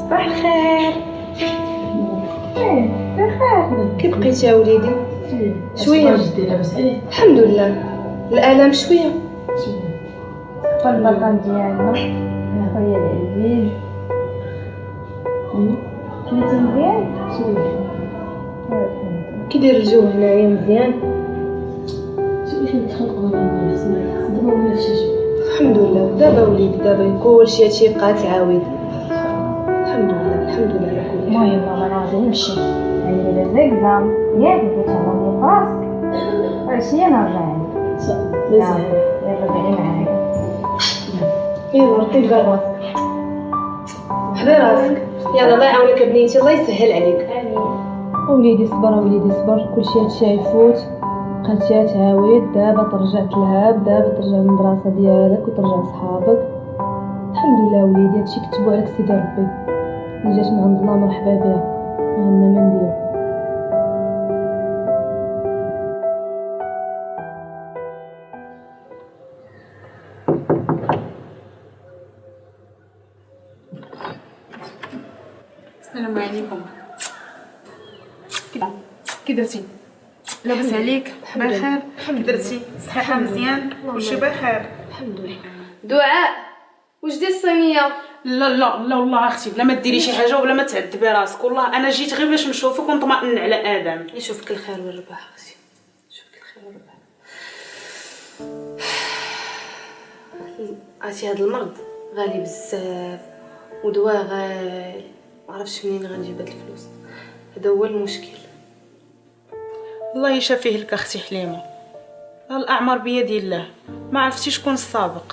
صباح الخير. بخير. كي بقيتي يا وليدي؟ شويه جدي لاباس عليك؟ الحمد لله. الالام شويه البطل ديالنا خويا العزيز كنتي مزيان؟ كي داير الجو هنايا؟ مزيان شوفي فين تخلق ضروري دابا ولا شي. الحمد لله. دابا وليدي دابا كلشي هادشي يبقى تعاود. الحمد لله الحمد لله على كل حال. المهم ماما انا غادي نمشي عندي لي زيكزام ياك بغيتي تعمرني فراسك ماشي انا نرجع يلا بعدي معايا يلا رقي بال راسك حبي راسك. يلا الله يعاونك بنيتي الله يسهل عليك. وليدي صبر وليدي صبر كلشي هادشي يفوت. بقيتي تعاود دابا ترجع تلعب دابا ترجع للمدرسه ديالك وترجع لصحابك. الحمد لله وليدي هادشي كتبو عليك سيدي ربي اللي جات من عند الله مرحبا بها وهنا ما نديرو. السلام عليكم. كي درتي؟ لاباس عليك؟ بخير؟ كي درتي؟ صحيحه مزيان؟ كلشي بخير؟ الحمد لله. دعاء واش دير الصينيه؟ لا لا لا والله اختي بلا ما ديري شي حاجه ولا ما تعذبي راسك. والله انا جيت غير باش نشوفك ونطمئن على ادم. يشوفك الخير والربح اختي يشوفك الخير والربح. عرفتي هذا المرض غالي بزاف ودواء غالي ما عرفتش منين غنجيب هاد الفلوس. هذا هو المشكل. الله يشافيه لك اختي حليمه. الاعمار بيد الله ما عرفتي شكون السابق.